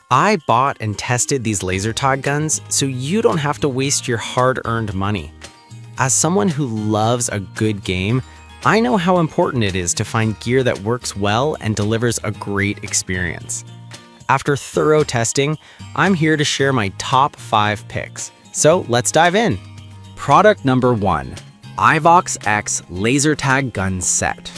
I bought and tested these laser tag guns so you don't have to waste your hard-earned money. As someone who loves a good game, I know how important it is to find gear that works well and delivers a great experience. After thorough testing, I'm here to share my top 5 picks. So let's dive in. Product number 1, Ivox X Laser Tag Gun Set.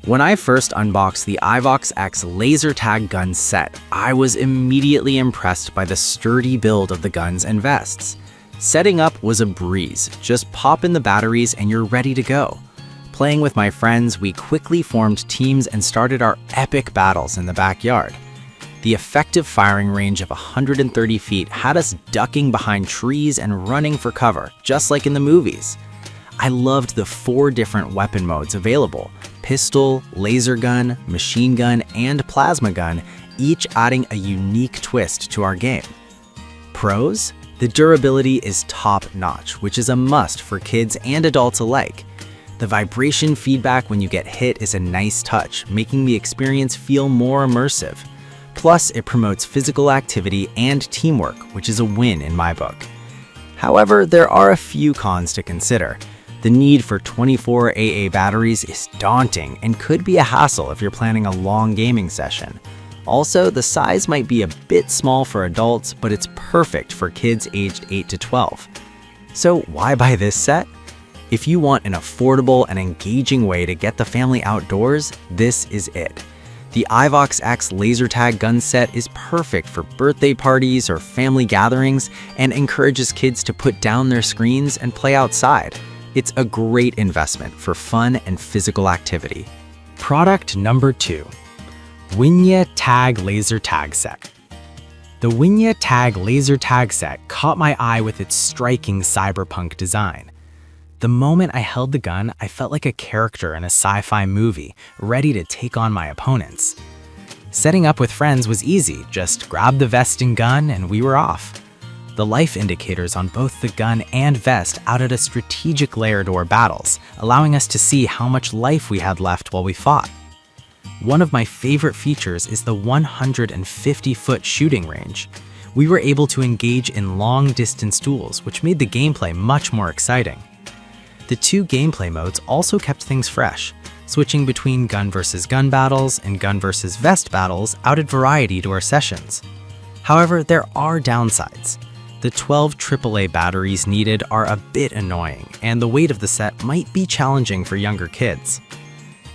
When I first unboxed the Ivox X Laser Tag Gun Set, I was immediately impressed by the sturdy build of the guns and vests. Setting up was a breeze. Just pop in the batteries and you're ready to go. Playing with my friends, we quickly formed teams and started our epic battles in the backyard. The effective firing range of 130 feet had us ducking behind trees and running for cover, just like in the movies. I loved the 4 different weapon modes available: pistol, laser gun, machine gun, and plasma gun, each adding a unique twist to our game. Pros? The durability is top-notch, which is a must for kids and adults alike. The vibration feedback when you get hit is a nice touch, making the experience feel more immersive. Plus, it promotes physical activity and teamwork, which is a win in my book. However, there are a few cons to consider. The need for 24 AA batteries is daunting and could be a hassle if you're planning a long gaming session. Also, the size might be a bit small for adults, but it's perfect for kids aged 8 to 12. So why buy this set? If you want an affordable and engaging way to get the family outdoors, this is it. The Ivox X Laser Tag Gun Set is perfect for birthday parties or family gatherings and encourages kids to put down their screens and play outside. It's a great investment for fun and physical activity. Product number 2, Winya Tag Laser Tag Set. The Winya Tag Laser Tag Set caught my eye with its striking cyberpunk design. The moment I held the gun, I felt like a character in a sci-fi movie, ready to take on my opponents. Setting up with friends was easy, just grab the vest and gun and we were off. The life indicators on both the gun and vest added a strategic layer to our battles, allowing us to see how much life we had left while we fought. One of my favorite features is the 150-foot shooting range. We were able to engage in long-distance duels, which made the gameplay much more exciting. The 2 gameplay modes also kept things fresh. Switching between gun versus gun battles and gun versus vest battles added variety to our sessions. However, there are downsides. The 12 AAA batteries needed are a bit annoying, and the weight of the set might be challenging for younger kids.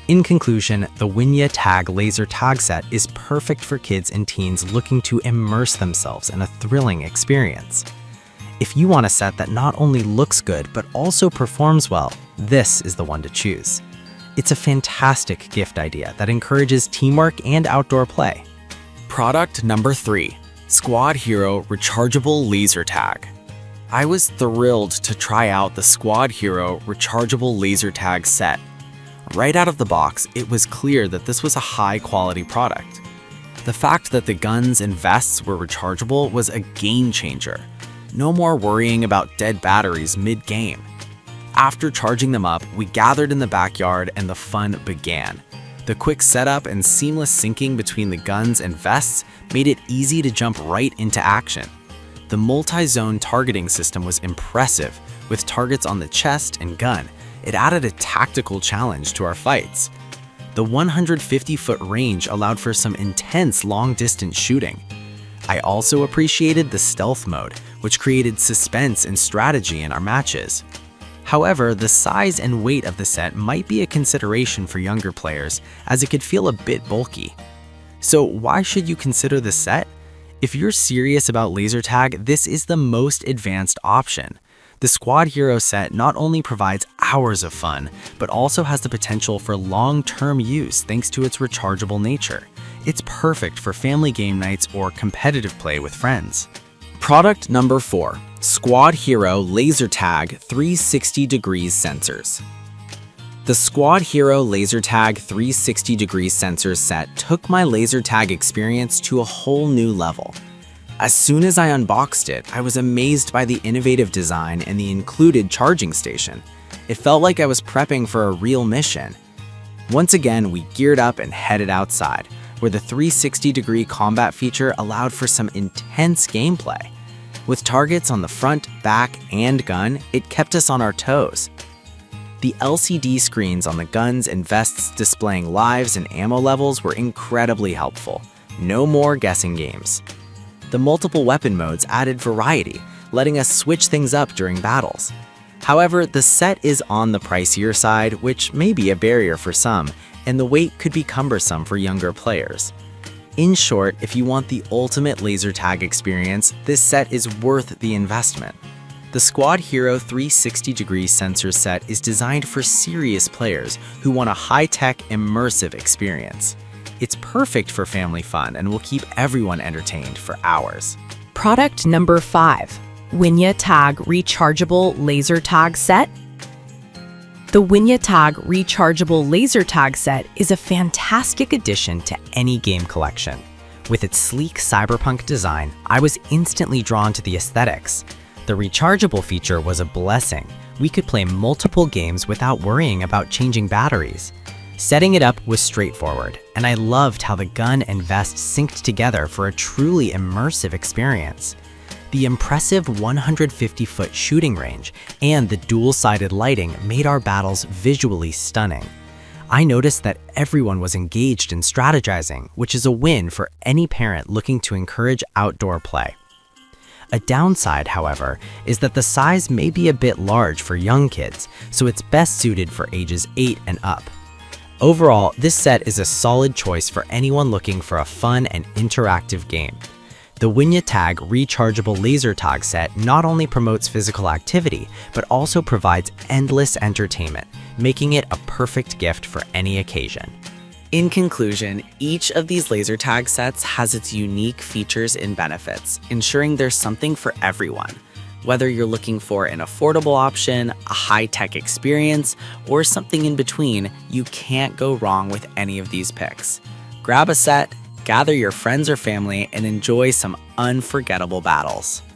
In conclusion, the Winya Tag Laser Tag Set is perfect for kids and teens looking to immerse themselves in a thrilling experience. If you want a set that not only looks good but also performs well, this is the one to choose. It's a fantastic gift idea that encourages teamwork and outdoor play. Product number 3, Squad Hero Rechargeable Laser Tag. I was thrilled to try out the Squad Hero Rechargeable Laser Tag set. Right out of the box, it was clear that this was a high-quality product. The fact that the guns and vests were rechargeable was a game changer. No more worrying about dead batteries mid-game. After charging them up, we gathered in the backyard and the fun began. The quick setup and seamless syncing between the guns and vests made it easy to jump right into action. The multi-zone targeting system was impressive, with targets on the chest and gun. It added a tactical challenge to our fights. The 150-foot range allowed for some intense long-distance shooting. I also appreciated the stealth mode, which created suspense and strategy in our matches. However, the size and weight of the set might be a consideration for younger players, as it could feel a bit bulky. So why should you consider the set? If you're serious about laser tag, this is the most advanced option. The Squad Hero set not only provides hours of fun, but also has the potential for long-term use thanks to its rechargeable nature. It's perfect for family game nights or competitive play with friends. Product number 4, Squad Hero Laser Tag 360 Degrees Sensors. The Squad Hero Laser Tag 360 Degrees Sensors set took my laser tag experience to a whole new level. As soon as I unboxed it, I was amazed by the innovative design and the included charging station. It felt like I was prepping for a real mission. Once again, we geared up and headed outside, where the 360-degree combat feature allowed for some intense gameplay. With targets on the front, back, and gun, it kept us on our toes. The LCD screens on the guns and vests displaying lives and ammo levels were incredibly helpful. No more guessing games. The multiple weapon modes added variety, letting us switch things up during battles. However, the set is on the pricier side, which may be a barrier for some, and the weight could be cumbersome for younger players. In short, if you want the ultimate laser tag experience, this set is worth the investment. The Squad Hero 360-degree sensor set is designed for serious players who want a high-tech, immersive experience. It's perfect for family fun and will keep everyone entertained for hours. Product number 5. Winya Tag Rechargeable Laser Tag Set. The Winya Tag Rechargeable Laser Tag Set is a fantastic addition to any game collection. With its sleek cyberpunk design, I was instantly drawn to the aesthetics. The rechargeable feature was a blessing. We could play multiple games without worrying about changing batteries. Setting it up was straightforward, and I loved how the gun and vest synced together for a truly immersive experience. The impressive 150-foot shooting range and the dual-sided lighting made our battles visually stunning. I noticed that everyone was engaged in strategizing, which is a win for any parent looking to encourage outdoor play. A downside, however, is that the size may be a bit large for young kids, so it's best suited for ages 8 and up. Overall, this set is a solid choice for anyone looking for a fun and interactive game. The Winya Tag Rechargeable Laser Tag set not only promotes physical activity, but also provides endless entertainment, making it a perfect gift for any occasion. In conclusion, each of these laser tag sets has its unique features and benefits, ensuring there's something for everyone. Whether you're looking for an affordable option, a high-tech experience, or something in between, you can't go wrong with any of these picks. Grab a set, gather your friends or family, and enjoy some unforgettable battles.